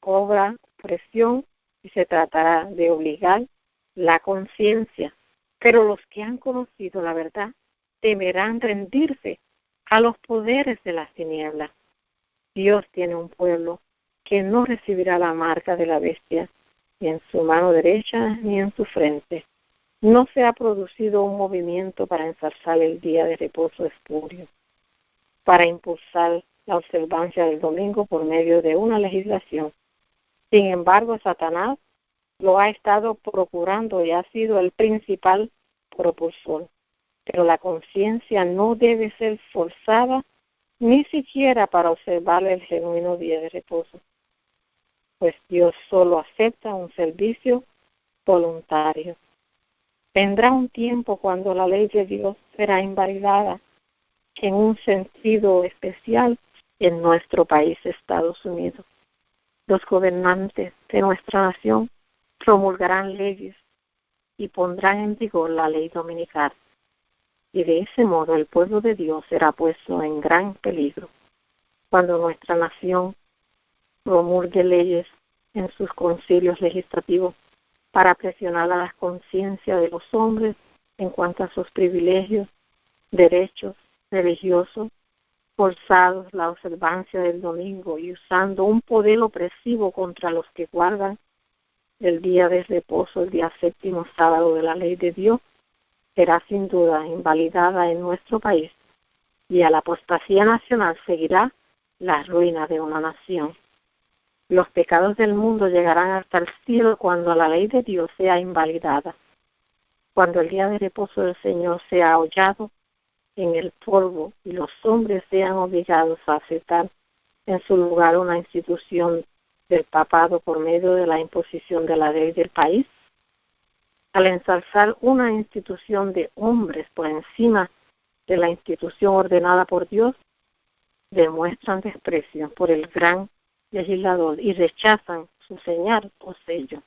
Obra presión y se tratará de obligar la conciencia. Pero los que han conocido la verdad temerán rendirse a los poderes de las tinieblas. Dios tiene un pueblo que no recibirá la marca de la bestia, ni en su mano derecha ni en su frente. No se ha producido un movimiento para ensalzar el día de reposo espurio, para impulsar la observancia del domingo por medio de una legislación. Sin embargo, Satanás lo ha estado procurando y ha sido el principal propulsor. Pero la conciencia no debe ser forzada ni siquiera para observar el genuino día de reposo, pues Dios solo acepta un servicio voluntario. Vendrá un tiempo cuando la ley de Dios será invalidada en un sentido especial en nuestro país, Estados Unidos. Los gobernantes de nuestra nación promulgarán leyes y pondrán en vigor la ley dominical. Y de ese modo el pueblo de Dios será puesto en gran peligro. Cuando nuestra nación promulgue leyes en sus concilios legislativos para presionar a las conciencias de los hombres en cuanto a sus privilegios, derechos religiosos, forzados la observancia del domingo y usando un poder opresivo contra los que guardan el día de reposo, el día séptimo, sábado de la ley de Dios, será sin duda invalidada en nuestro país y a la apostasía nacional seguirá la ruina de una nación. Los pecados del mundo llegarán hasta el cielo cuando la ley de Dios sea invalidada, cuando el día de reposo del Señor sea hollado en el polvo y los hombres sean obligados a aceptar en su lugar una institución del papado por medio de la imposición de la ley del país. Al ensalzar una institución de hombres por encima de la institución ordenada por Dios, demuestran desprecio por el gran legislador y rechazan su señal o sello.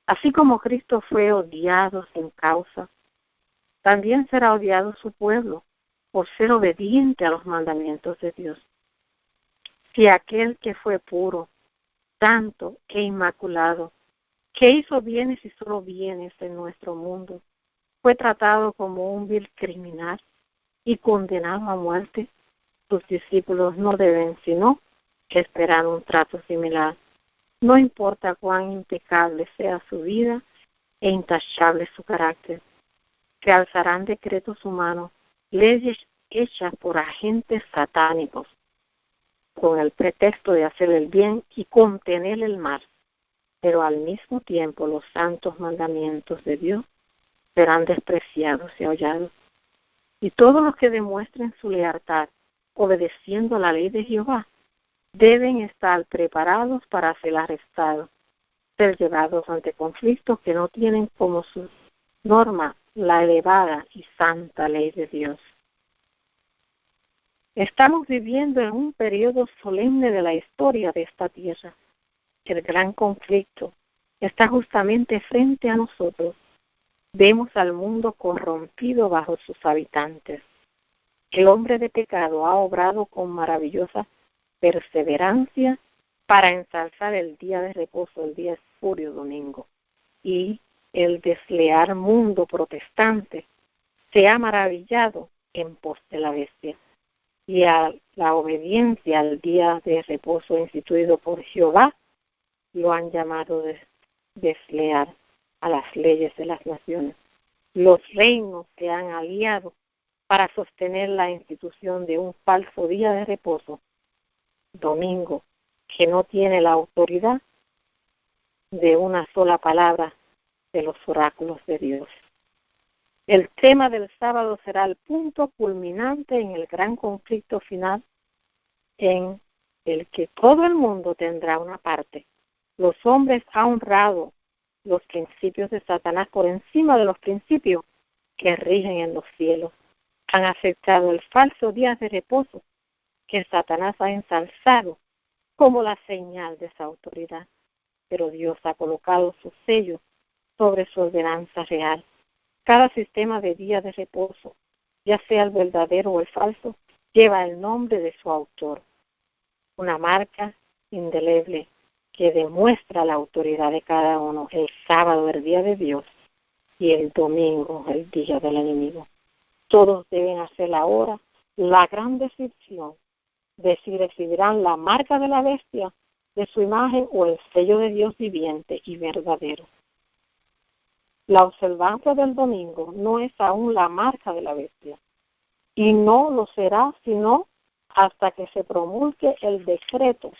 Así como Cristo fue odiado sin causa, también será odiado su pueblo por ser obediente a los mandamientos de Dios. Si aquel que fue puro, santo e inmaculado, que hizo bienes y solo bienes en nuestro mundo, fue tratado como un vil criminal y condenado a muerte, sus discípulos no deben sino esperar un trato similar. No importa cuán impecable sea su vida e intachable su carácter. Se alzarán decretos humanos, leyes hechas por agentes satánicos, con el pretexto de hacer el bien y contener el mal. Pero al mismo tiempo los santos mandamientos de Dios serán despreciados y hollados. Y todos los que demuestren su lealtad, obedeciendo la ley de Jehová, deben estar preparados para ser arrestados, ser llevados ante conflictos que no tienen como su norma la elevada y santa ley de Dios. Estamos viviendo en un periodo solemne de la historia de esta tierra. El gran conflicto está justamente frente a nosotros. Vemos al mundo corrompido bajo sus habitantes. El hombre de pecado ha obrado con maravillosa perseverancia para ensalzar el día de reposo, el día espurio domingo. Y el desleal mundo protestante se ha maravillado en pos de la bestia. Y a la obediencia al día de reposo instituido por Jehová, lo han llamado desleal a las leyes de las naciones. Los reinos se han aliado para sostener la institución de un falso día de reposo, domingo, que no tiene la autoridad de una sola palabra de los oráculos de Dios. El tema del sábado será el punto culminante en el gran conflicto final en el que todo el mundo tendrá una parte. Los hombres han honrado los principios de Satanás por encima de los principios que rigen en los cielos. Han aceptado el falso día de reposo que Satanás ha ensalzado como la señal de esa autoridad. Pero Dios ha colocado su sello sobre su ordenanza real. Cada sistema de día de reposo, ya sea el verdadero o el falso, lleva el nombre de su autor, una marca indeleble que demuestra la autoridad de cada uno. El sábado, el día de Dios, y el domingo, el día del enemigo. Todos deben hacer ahora la gran decisión de si recibirán la marca de la bestia, de su imagen, o el sello de Dios viviente y verdadero. La observancia del domingo no es aún la marca de la bestia, y no lo será sino hasta que se promulgue el decreto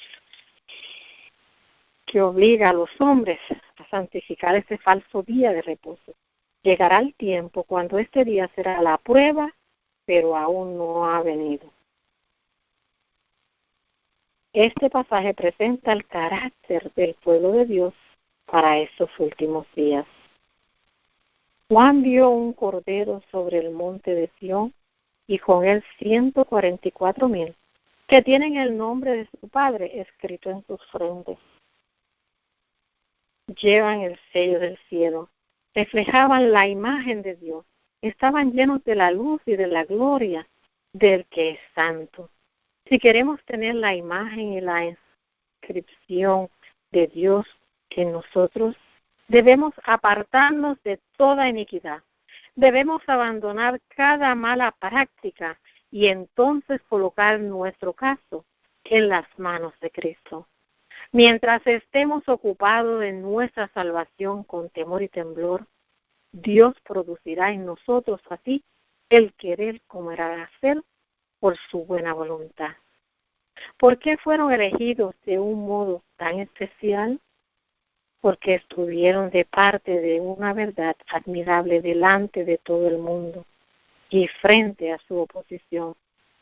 que obliga a los hombres a santificar este falso día de reposo. Llegará el tiempo cuando este día será la prueba, pero aún no ha venido. Este pasaje presenta el carácter del pueblo de Dios para esos últimos días. Juan vio un cordero sobre el monte de Sión y con él 144,000 que tienen el nombre de su padre escrito en sus frentes. Llevan el sello del cielo, reflejaban la imagen de Dios, estaban llenos de la luz y de la gloria del que es santo. Si queremos tener la imagen y la inscripción de Dios en nosotros, debemos apartarnos de toda iniquidad. Debemos abandonar cada mala práctica y entonces colocar nuestro caso en las manos de Cristo. Mientras estemos ocupados en nuestra salvación con temor y temblor, Dios producirá en nosotros así el querer como era hacer por su buena voluntad. ¿Por qué fueron elegidos de un modo tan especial? Porque estuvieron de parte de una verdad admirable delante de todo el mundo y frente a su oposición.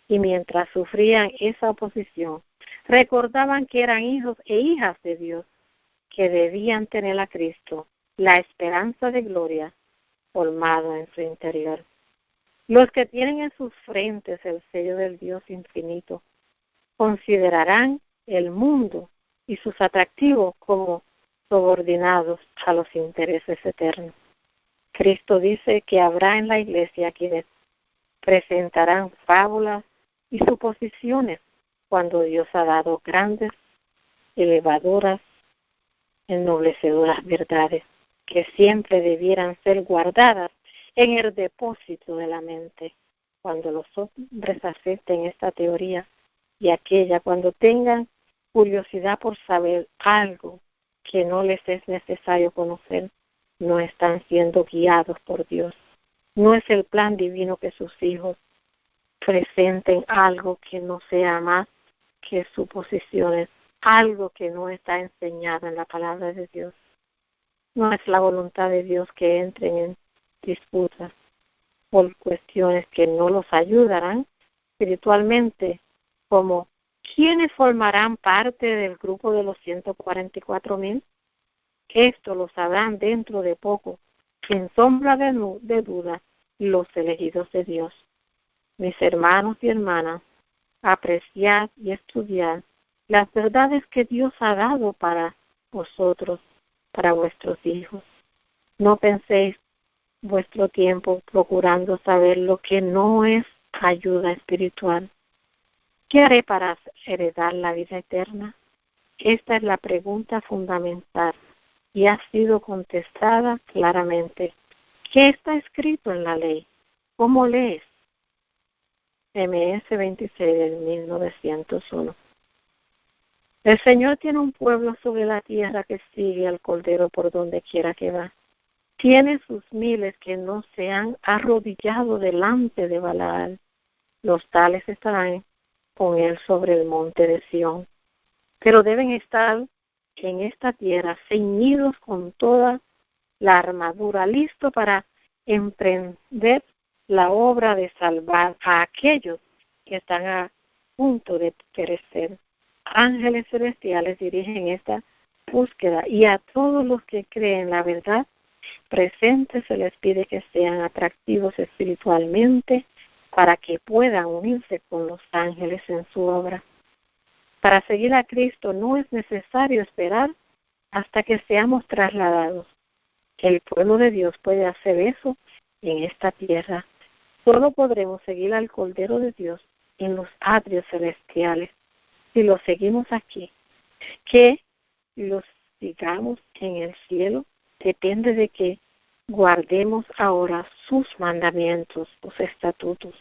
Y mientras sufrían esa oposición, recordaban que eran hijos e hijas de Dios, que debían tener a Cristo, la esperanza de gloria, formado en su interior. Los que tienen en sus frentes el sello del Dios infinito, considerarán el mundo y sus atractivos como subordinados a los intereses eternos. Cristo dice que habrá en la iglesia quienes presentarán fábulas y suposiciones cuando Dios ha dado grandes, elevadoras, ennoblecedoras verdades que siempre debieran ser guardadas en el depósito de la mente. Cuando los hombres acepten esta teoría y aquella, cuando tengan curiosidad por saber algo que no les es necesario conocer, no están siendo guiados por Dios. No es el plan divino que sus hijos presenten algo que no sea más que suposiciones, algo que no está enseñado en la palabra de Dios. No es la voluntad de Dios que entren en disputas por cuestiones que no los ayudarán espiritualmente, como ¿quiénes formarán parte del grupo de los 144,000? Esto lo sabrán dentro de poco, sin sombra de duda, los elegidos de Dios. Mis hermanos y hermanas, apreciad y estudiad las verdades que Dios ha dado para vosotros, para vuestros hijos. No penséis vuestro tiempo procurando saber lo que no es ayuda espiritual. ¿Qué haré para heredar la vida eterna? Esta es la pregunta fundamental y ha sido contestada claramente. ¿Qué está escrito en la ley? ¿Cómo lees? MS 26 del 1901. El Señor tiene un pueblo sobre la tierra que sigue al Cordero por donde quiera que va. Tiene sus miles que no se han arrodillado delante de Balaal. Los tales estarán con él sobre el monte de Sión. Pero deben estar en esta tierra ceñidos con toda la armadura, listo para emprender la obra de salvar a aquellos que están a punto de perecer. Ángeles celestiales dirigen esta búsqueda y a todos los que creen la verdad presente se les pide que sean atractivos espiritualmente para que puedan unirse con los ángeles en su obra. Para seguir a Cristo no es necesario esperar hasta que seamos trasladados. El pueblo de Dios puede hacer eso en esta tierra. Solo podremos seguir al Cordero de Dios en los atrios celestiales si lo seguimos aquí. Que los sigamos en el cielo depende de que guardemos ahora sus mandamientos, sus estatutos.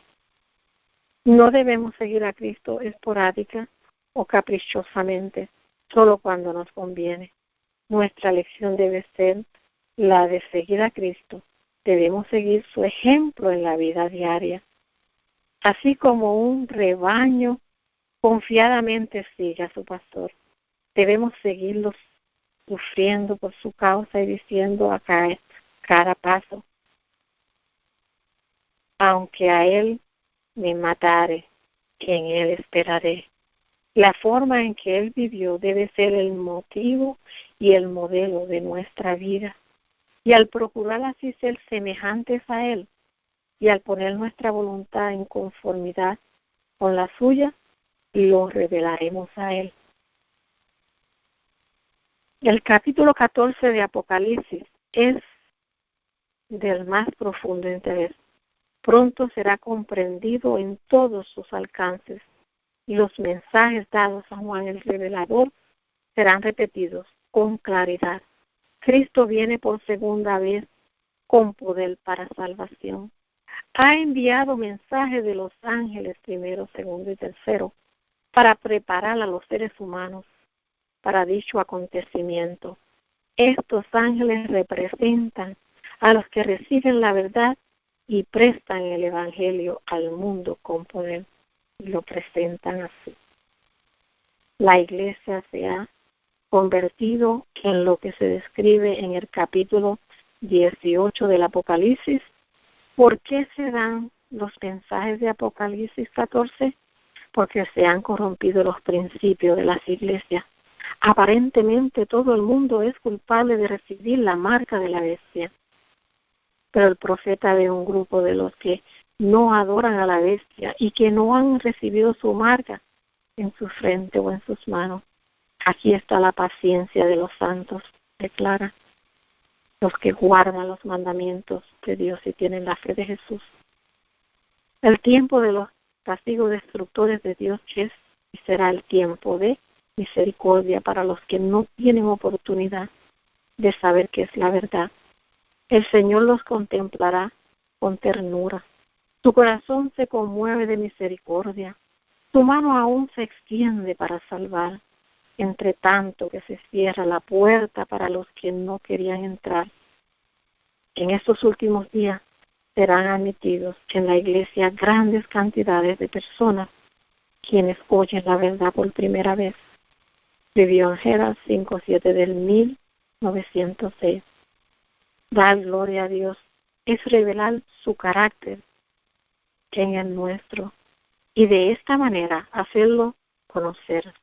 No debemos seguir a Cristo esporádica o caprichosamente, solo cuando nos conviene. Nuestra lección debe ser la de seguir a Cristo. Debemos seguir su ejemplo en la vida diaria. Así como un rebaño confiadamente sigue a su pastor, debemos seguirlo sufriendo por su causa y diciendo a cada paso, aunque a él me matare, en él esperaré. La forma en que él vivió debe ser el motivo y el modelo de nuestra vida. Y al procurar así ser semejantes a él y al poner nuestra voluntad en conformidad con la suya, lo revelaremos a él. El capítulo 14 de Apocalipsis es del más profundo interés. Pronto será comprendido en todos sus alcances y los mensajes dados a Juan el Revelador serán repetidos con claridad. Cristo viene por segunda vez con poder para salvación. ha enviado mensajes de los ángeles primero, segundo y tercero para preparar a los seres humanos para dicho acontecimiento. Estos ángeles representan a los que reciben la verdad y prestan el Evangelio al mundo con poder. Lo presentan así. La iglesia se ha convertido en lo que se describe en el capítulo 18 del Apocalipsis. ¿Por qué se dan los mensajes de Apocalipsis 14? Porque se han corrompido los principios de las iglesias. Aparentemente todo el mundo es culpable de recibir la marca de la bestia. Pero el profeta ve un grupo de los que no adoran a la bestia y que no han recibido su marca en su frente o en sus manos. Aquí está la paciencia de los santos, declara, los que guardan los mandamientos de Dios y tienen la fe de Jesús. El tiempo de los castigos destructores de Dios es y será el tiempo de misericordia para los que no tienen oportunidad de saber qué es la verdad. El Señor los contemplará con ternura. Su corazón se conmueve de misericordia. Su mano aún se extiende para salvar, entre tanto que se cierra la puerta para los que no querían entrar. En estos últimos días serán admitidos en la iglesia grandes cantidades de personas quienes oyen la verdad por primera vez. Vivió en Génesis 5:7 del 1906. Dar gloria a Dios es revelar su carácter en el nuestro y de esta manera hacerlo conocer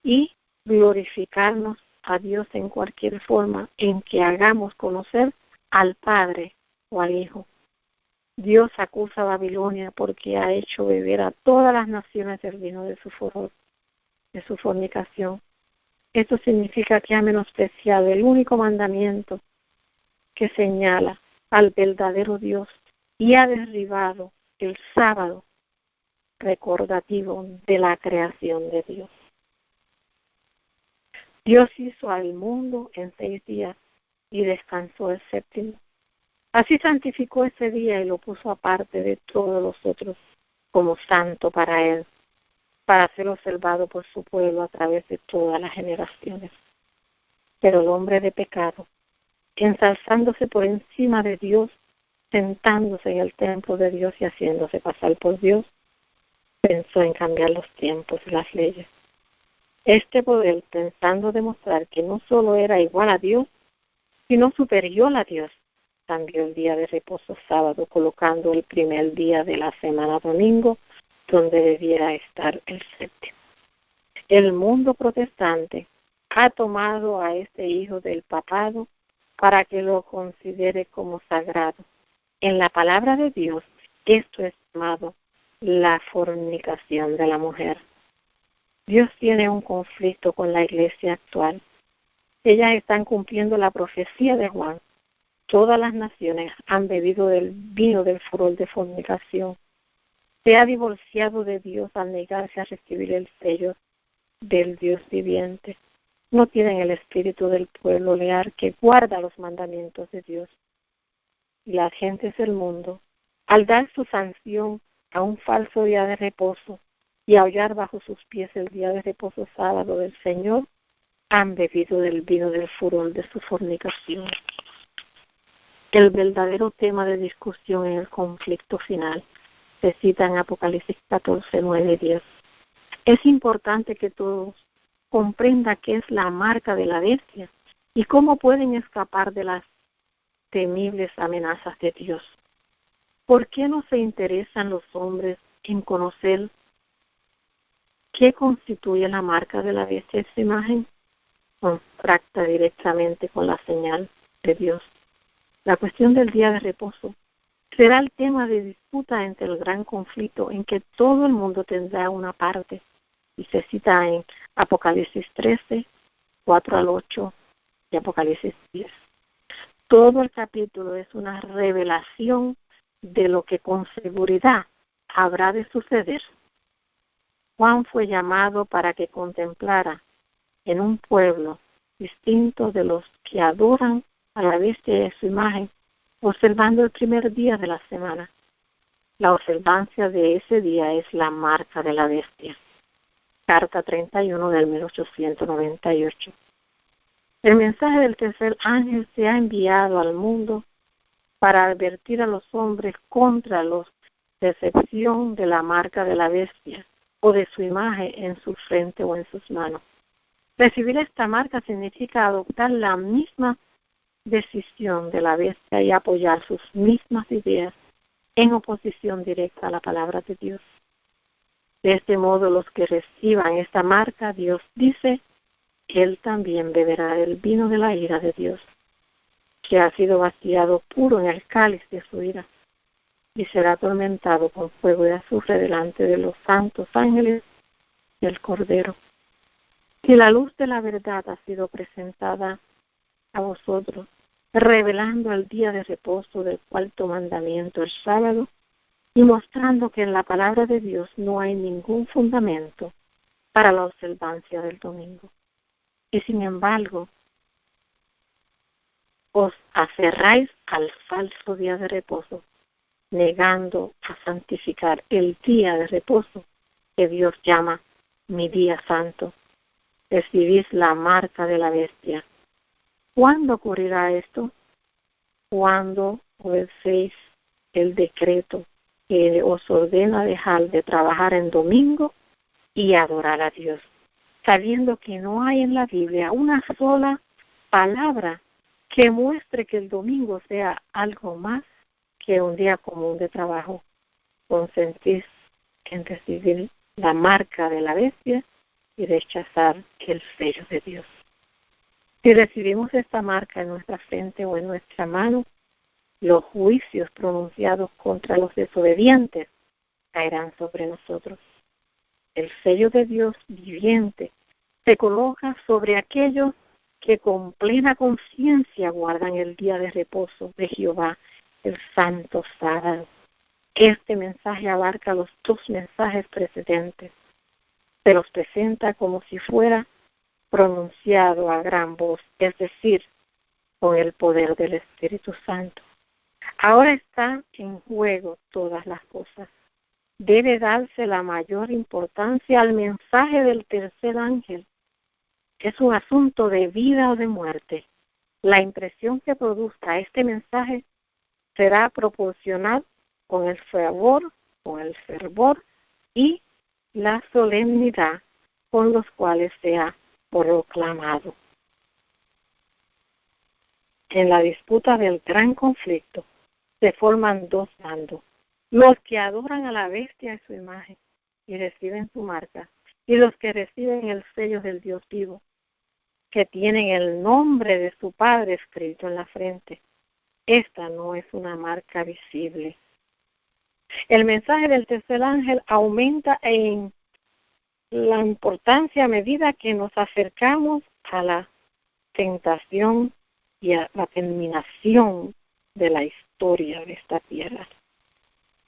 y glorificarnos a Dios en cualquier forma en que hagamos conocer al Padre o al Hijo. Dios acusa a Babilonia porque ha hecho beber a todas las naciones del vino de su furor, de su fornicación. Esto significa que ha menospreciado el único mandamiento que señala al verdadero Dios y ha derribado el sábado recordativo de la creación de Dios. Dios hizo al mundo en 6 días y descansó el séptimo. Así santificó ese día y lo puso aparte de todos los otros como santo para Él, para ser observado por su pueblo a través de todas las generaciones. Pero el hombre de pecado, ensalzándose por encima de Dios, sentándose en el templo de Dios y haciéndose pasar por Dios, pensó en cambiar los tiempos y las leyes. Este poder, pensando demostrar que no solo era igual a Dios, sino superior a Dios, cambió el día de reposo sábado, colocando el primer día de la semana domingo, donde debiera estar el séptimo. El mundo protestante ha tomado a este hijo del papado para que lo considere como sagrado. En la palabra de Dios, esto es llamado la fornicación de la mujer. Dios tiene un conflicto con la iglesia actual. Ellas están cumpliendo la profecía de Juan. Todas las naciones han bebido del vino del furor de fornicación. Se ha divorciado de Dios al negarse a recibir el sello del Dios viviente. No tienen el espíritu del pueblo leal que guarda los mandamientos de Dios. Y las gentes del mundo, al dar su sanción a un falso día de reposo y aullar bajo sus pies el día de reposo sábado del Señor, han bebido del vino del furor de su fornicación. El verdadero tema de discusión en el conflicto final se cita en Apocalipsis 14, 9 y 10. Es importante que todos comprendan qué es la marca de la bestia y cómo pueden escapar de las temibles amenazas de Dios. ¿Por qué no se interesan los hombres en conocer qué constituye la marca de la bestia y su imagen? Contrasta directamente con la señal de Dios. La cuestión del día de reposo será el tema de disputa entre el gran conflicto en que todo el mundo tendrá una parte, y se cita en Apocalipsis 13, 4 al 8 y Apocalipsis 10. Todo el capítulo es una revelación de lo que con seguridad habrá de suceder. Juan fue llamado para que contemplara en un pueblo distinto de los que adoran a la bestia y a su imagen, observando el primer día de la semana. La observancia de ese día es la marca de la bestia. Carta 31 del 1898. El mensaje del tercer ángel se ha enviado al mundo para advertir a los hombres contra la decepción de la marca de la bestia o de su imagen en su frente o en sus manos. Recibir esta marca significa adoptar la misma decisión de la bestia y apoyar sus mismas ideas en oposición directa a la palabra de Dios. De este modo, los que reciban esta marca, Dios dice, Él también beberá el vino de la ira de Dios, que ha sido vaciado puro en el cáliz de su ira, y será atormentado con fuego de azufre delante de los santos ángeles del Cordero. Y la luz de la verdad ha sido presentada a vosotros, revelando el día de reposo del cuarto mandamiento, el sábado, y mostrando que en la palabra de Dios no hay ningún fundamento para la observancia del domingo. Y sin embargo, os aferráis al falso día de reposo, negando a santificar el día de reposo que Dios llama mi día santo. Recibís la marca de la bestia. ¿Cuándo ocurrirá esto? Cuando obedecéis el decreto que os ordena dejar de trabajar en domingo y adorar a Dios, sabiendo que no hay en la Biblia una sola palabra que muestre que el domingo sea algo más que un día común de trabajo. Consentís en recibir la marca de la bestia y rechazar el sello de Dios. Si recibimos esta marca en nuestra frente o en nuestra mano, los juicios pronunciados contra los desobedientes caerán sobre nosotros. El sello de Dios viviente se coloca sobre aquellos que con plena conciencia guardan el día de reposo de Jehová, el santo sábado. Este mensaje abarca los dos mensajes precedentes. Se los presenta como si fuera pronunciado a gran voz, es decir, con el poder del Espíritu Santo. Ahora está en juego todas las cosas. Debe darse la mayor importancia al mensaje del tercer ángel. Es un asunto de vida o de muerte. La impresión que produzca este mensaje será proporcional con el fervor y la solemnidad con los cuales sea proclamado. En la disputa del gran conflicto se forman dos bandos: los que adoran a la bestia y su imagen y reciben su marca, y los que reciben el sello del Dios vivo, que tienen el nombre de su Padre escrito en la frente. Esta no es una marca visible. El mensaje del tercer ángel aumenta en la importancia a medida que nos acercamos a la tentación y a la terminación de la historia de esta tierra.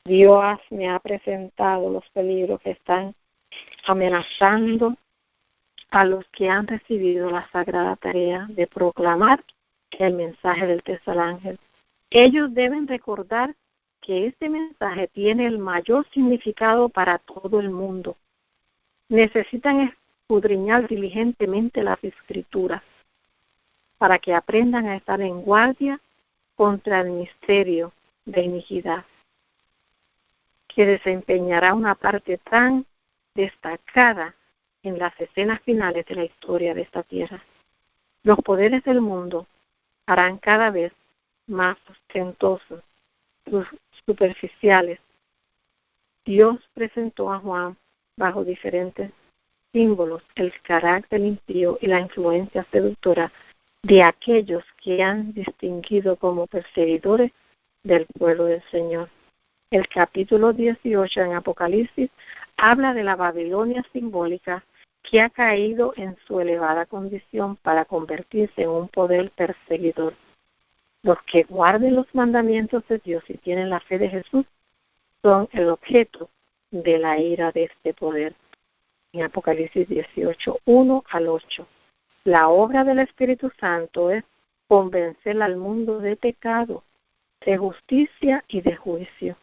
Dios me ha presentado los peligros que están amenazando a los que han recibido la sagrada tarea de proclamar el mensaje del tercer ángel. Ellos deben recordar que este mensaje tiene el mayor significado para todo el mundo. Necesitan escudriñar diligentemente las Escrituras para que aprendan a estar en guardia contra el misterio de iniquidad, que desempeñará una parte tan destacada en las escenas finales de la historia de esta tierra. Los poderes del mundo harán cada vez más ostentosos, superficiales. Dios presentó a Juan bajo diferentes símbolos el carácter impío y la influencia seductora de aquellos que han distinguido como perseguidores del pueblo del Señor. El capítulo 18 en Apocalipsis habla de la Babilonia simbólica que ha caído en su elevada condición para convertirse en un poder perseguidor. Los que guarden los mandamientos de Dios y tienen la fe de Jesús son el objeto de la ira de este poder. En Apocalipsis 18, 1 al 8. La obra del Espíritu Santo es convencer al mundo de pecado, de justicia y de juicio.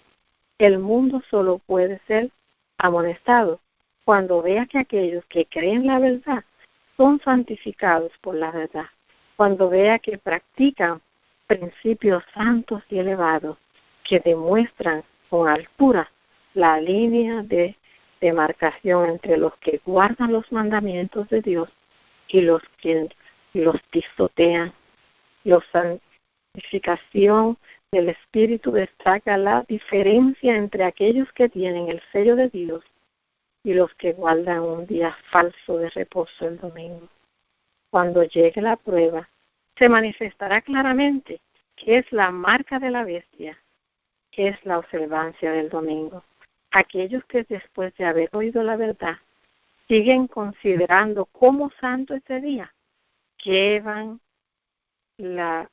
El mundo solo puede ser amonestado cuando vea que aquellos que creen la verdad son santificados por la verdad, cuando vea que practican principios santos y elevados que demuestran con altura la línea de demarcación entre los que guardan los mandamientos de Dios y los que los pisotean. La santificación del Espíritu destaca la diferencia entre aquellos que tienen el sello de Dios y los que guardan un día falso de reposo el domingo. Cuando llegue la prueba, se manifestará claramente que es la marca de la bestia, que es la observancia del domingo. Aquellos que después de haber oído la verdad siguen considerando como santo ese día, llevan la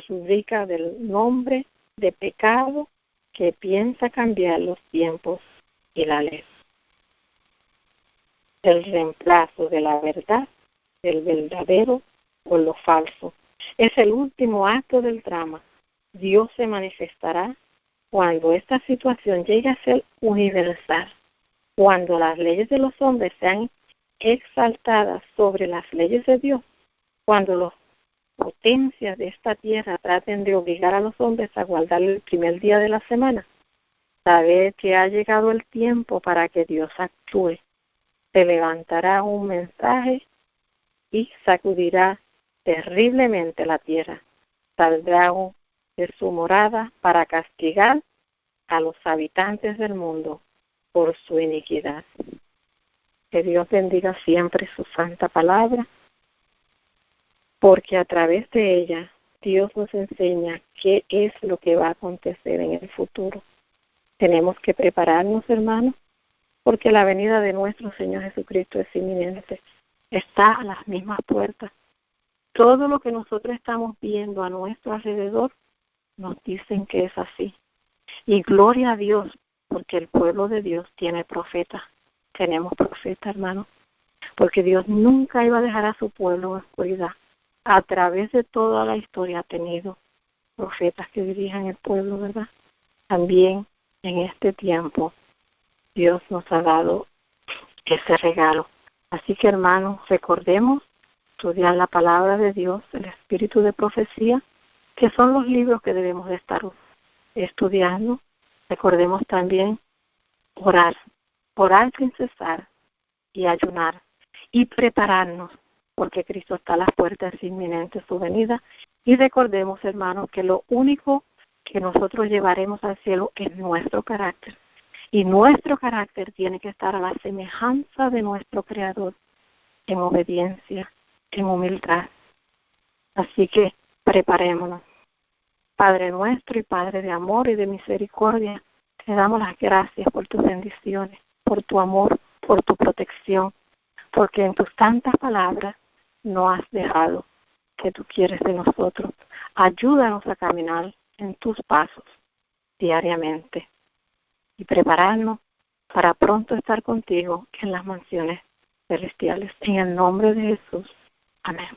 rubrica del nombre de pecado que piensa cambiar los tiempos y la ley. El reemplazo de la verdad, del verdadero por lo falso. Es el último acto del drama. Dios se manifestará cuando esta situación llegue a ser universal, cuando las leyes de los hombres sean exaltadas sobre las leyes de Dios, cuando las potencias de esta tierra traten de obligar a los hombres a guardar el primer día de la semana. Saber que ha llegado el tiempo para que Dios actúe. Se levantará un mensaje y sacudirá terriblemente la tierra. Saldrá de su morada para castigar a los habitantes del mundo por su iniquidad. Que Dios bendiga siempre su santa palabra, porque a través de ella Dios nos enseña qué es lo que va a acontecer en el futuro. Tenemos que prepararnos, hermanos, porque la venida de nuestro Señor Jesucristo es inminente. Está a las mismas puertas. Todo lo que nosotros estamos viendo a nuestro alrededor nos dicen que es así. Y gloria a Dios, porque el pueblo de Dios tiene profetas. Tenemos profetas, hermanos, porque Dios nunca iba a dejar a su pueblo en oscuridad. A través de toda la historia ha tenido profetas que dirijan el pueblo, ¿verdad? También en este tiempo Dios nos ha dado ese regalo. Así que, hermanos, recordemos estudiar la palabra de Dios, el espíritu de profecía, que son los libros que debemos de estar estudiando. Recordemos también orar sin cesar y ayunar y prepararnos, porque Cristo está a las puertas, es inminente su venida. Y recordemos, hermanos, que lo único que nosotros llevaremos al cielo es nuestro carácter. Y nuestro carácter tiene que estar a la semejanza de nuestro Creador, en obediencia, en humildad. Así que preparémonos. Padre nuestro y Padre de amor y de misericordia, te damos las gracias por tus bendiciones, por tu amor, por tu protección, porque en tus tantas palabras no has dejado que tú quieres de nosotros. Ayúdanos a caminar en tus pasos diariamente y prepararnos para pronto estar contigo en las mansiones celestiales. En el nombre de Jesús. Amén.